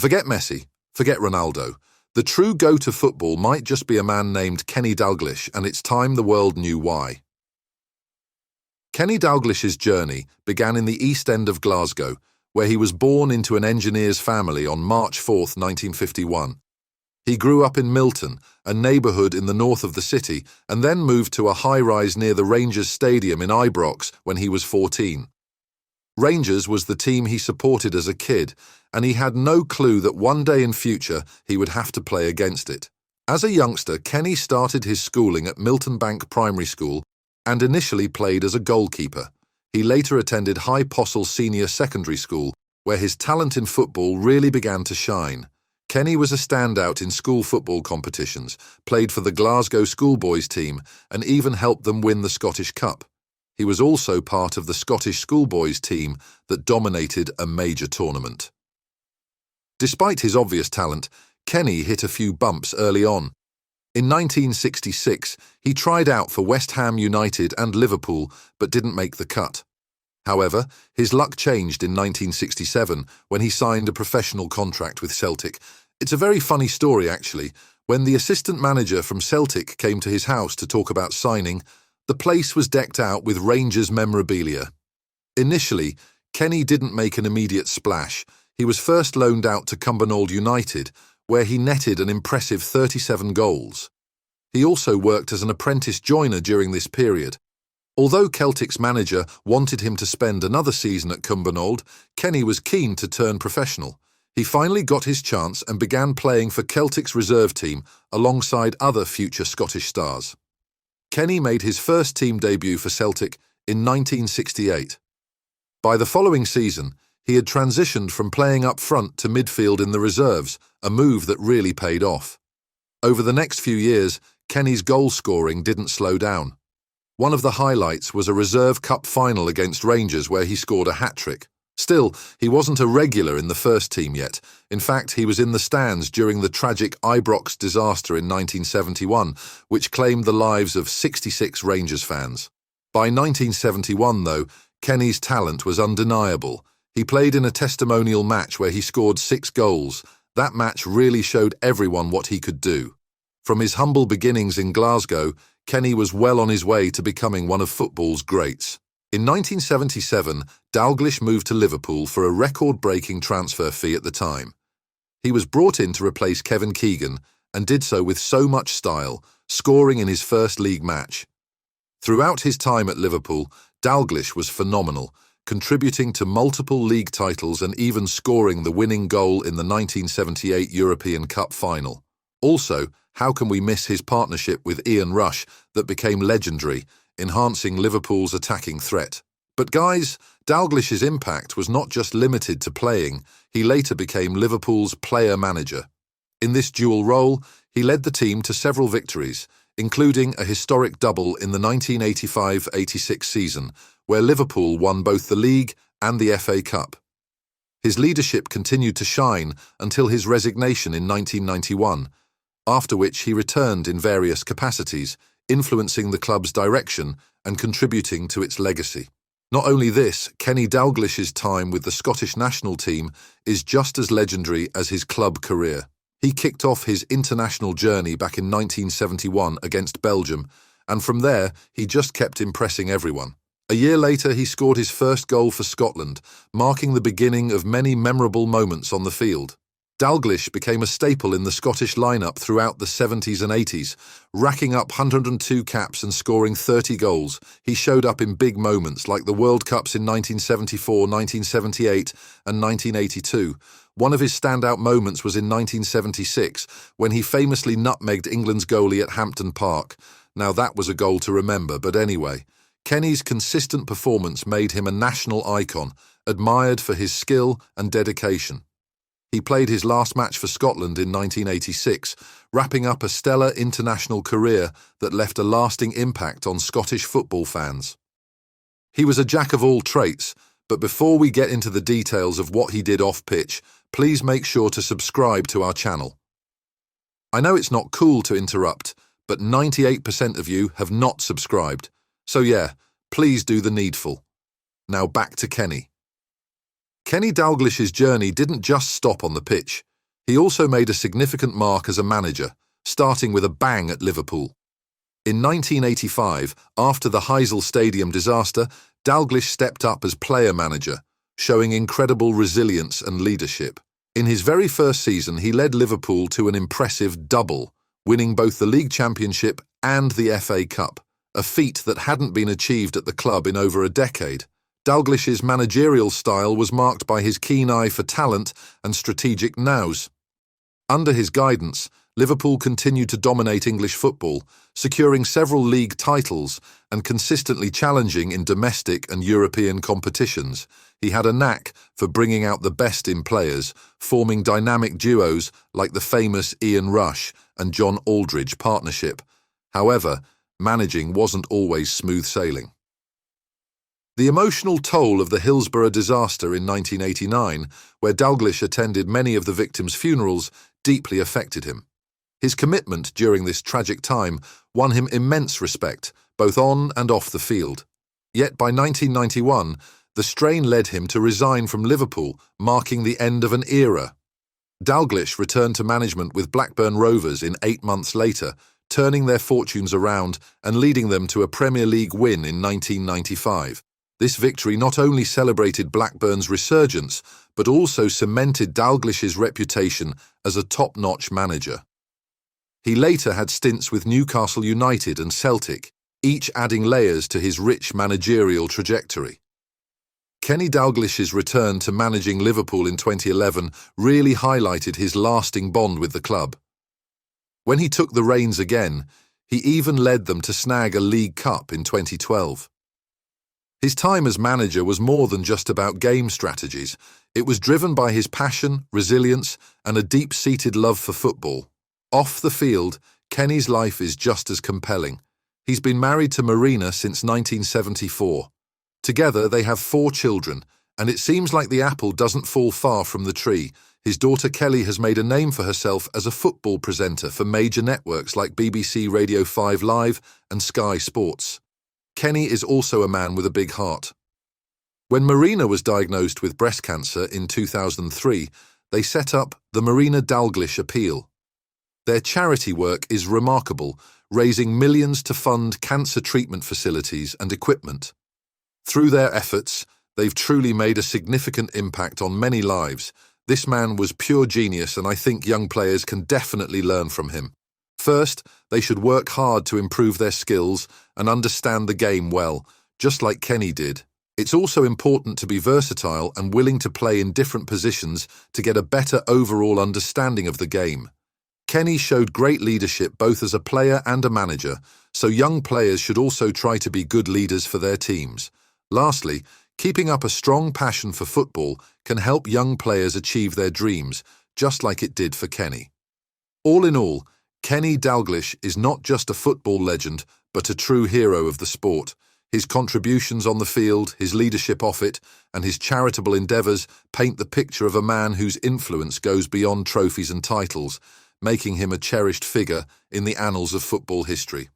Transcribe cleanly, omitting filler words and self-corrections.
Forget Messi, forget Ronaldo. The true go to football might just be a man named Kenny Dalglish, and it's time the world knew why. Kenny Dalglish's journey began in the East End of Glasgow, where he was born into an engineer's family on March 4, 1951. He grew up in Milton, a neighbourhood in the north of the city, and then moved to a high-rise near the Rangers Stadium in Ibrox when he was 14. Rangers was the team he supported as a kid, and he had no clue that one day in future he would have to play against it. As a youngster, Kenny started his schooling at Miltonbank Primary School and initially played as a goalkeeper. He later attended Possil Senior Secondary School, where his talent in football really began to shine. Kenny was a standout in school football competitions, played for the Glasgow Schoolboys team, and even helped them win the Scottish Cup. He was also part of the Scottish Schoolboys team that dominated a major tournament. Despite his obvious talent, Kenny hit a few bumps early on. In 1966, he tried out for West Ham United and Liverpool, but didn't make the cut. However, his luck changed in 1967 when he signed a professional contract with Celtic. It's a very funny story, actually. When the assistant manager from Celtic came to his house to talk about signing, the place was decked out with Rangers memorabilia. Initially, Kenny didn't make an immediate splash. He was first loaned out to Cumbernauld United, where he netted an impressive 37 goals. He also worked as an apprentice joiner during this period. Although Celtic's manager wanted him to spend another season at Cumbernauld, Kenny was keen to turn professional. He finally got his chance and began playing for Celtic's reserve team alongside other future Scottish stars. Kenny made his first team debut for Celtic in 1968. By the following season, he had transitioned from playing up front to midfield in the reserves, a move that really paid off. Over the next few years, Kenny's goal scoring didn't slow down. One of the highlights was a Reserve Cup final against Rangers where he scored a hat-trick. Still, he wasn't a regular in the first team yet. In fact, he was in the stands during the tragic Ibrox disaster in 1971, which claimed the lives of 66 Rangers fans. By 1971, though, Kenny's talent was undeniable. He played in a testimonial match where he scored 6 goals. That match really showed everyone what he could do. From his humble beginnings in Glasgow, Kenny was well on his way to becoming one of football's greats. In 1977, Dalglish moved to Liverpool for a record-breaking transfer fee at the time. He was brought in to replace Kevin Keegan and did so with so much style, scoring in his first league match. Throughout his time at Liverpool, Dalglish was phenomenal, contributing to multiple league titles and even scoring the winning goal in the 1978 European Cup final. Also, how can we miss his partnership with Ian Rush that became legendary, enhancing Liverpool's attacking threat? But guys, Dalglish's impact was not just limited to playing. He later became Liverpool's player manager. In this dual role, he led the team to several victories, including a historic double in the 1985-86 season, where Liverpool won both the league and the FA Cup. His leadership continued to shine until his resignation in 1991, after which he returned in various capacities, influencing the club's direction and contributing to its legacy. Not only this, Kenny Dalglish's time with the Scottish national team is just as legendary as his club career. He kicked off his international journey back in 1971 against Belgium, and from there he just kept impressing everyone. A year later, he scored his first goal for Scotland, marking the beginning of many memorable moments on the field. Dalglish became a staple in the Scottish lineup throughout the 70s and 80s, racking up 102 caps and scoring 30 goals. He showed up in big moments like the World Cups in 1974, 1978 and 1982. One of his standout moments was in 1976, when he famously nutmegged England's goalie at Hampden Park. Now that was a goal to remember, but anyway. Kenny's consistent performance made him a national icon, admired for his skill and dedication. He played his last match for Scotland in 1986, wrapping up a stellar international career that left a lasting impact on Scottish football fans. He was a jack of all trades, but before we get into the details of what he did off-pitch, please make sure to subscribe to our channel. I know it's not cool to interrupt, but 98% of you have not subscribed. So yeah, please do the needful. Now back to Kenny. Kenny Dalglish's journey didn't just stop on the pitch. He also made a significant mark as a manager, starting with a bang at Liverpool. In 1985, after the Heysel Stadium disaster, Dalglish stepped up as player manager, showing incredible resilience and leadership. In his very first season, he led Liverpool to an impressive double, winning both the League Championship and the FA Cup, a feat that hadn't been achieved at the club in over a decade. Dalglish's managerial style was marked by his keen eye for talent and strategic nous. Under his guidance, Liverpool continued to dominate English football, securing several league titles and consistently challenging in domestic and European competitions. He had a knack for bringing out the best in players, forming dynamic duos like the famous Ian Rush and John Aldridge partnership. However, managing wasn't always smooth sailing. The emotional toll of the Hillsborough disaster in 1989, where Dalglish attended many of the victims' funerals, deeply affected him. His commitment during this tragic time won him immense respect, both on and off the field. Yet by 1991, the strain led him to resign from Liverpool, marking the end of an era. Dalglish returned to management with Blackburn Rovers in 8 months later, turning their fortunes around and leading them to a Premier League win in 1995. This victory not only celebrated Blackburn's resurgence, but also cemented Dalglish's reputation as a top-notch manager. He later had stints with Newcastle United and Celtic, each adding layers to his rich managerial trajectory. Kenny Dalglish's return to managing Liverpool in 2011 really highlighted his lasting bond with the club. When he took the reins again, he even led them to snag a League Cup in 2012. His time as manager was more than just about game strategies. It was driven by his passion, resilience, and a deep-seated love for football. Off the field, Kenny's life is just as compelling. He's been married to Marina since 1974. Together, they have 4 children, and it seems like the apple doesn't fall far from the tree. His daughter Kelly has made a name for herself as a football presenter for major networks like BBC Radio 5 Live and Sky Sports. Kenny is also a man with a big heart. When Marina was diagnosed with breast cancer in 2003, they set up the Marina Dalglish Appeal. Their charity work is remarkable, raising millions to fund cancer treatment facilities and equipment. Through their efforts, they've truly made a significant impact on many lives. This man was pure genius, and I think young players can definitely learn from him. First, they should work hard to improve their skills and understand the game well, just like Kenny did. It's also important to be versatile and willing to play in different positions to get a better overall understanding of the game. Kenny showed great leadership both as a player and a manager, so young players should also try to be good leaders for their teams. Lastly, keeping up a strong passion for football can help young players achieve their dreams, just like it did for Kenny. All in all, Kenny Dalglish is not just a football legend, but a true hero of the sport. His contributions on the field, his leadership off it, and his charitable endeavours paint the picture of a man whose influence goes beyond trophies and titles, making him a cherished figure in the annals of football history.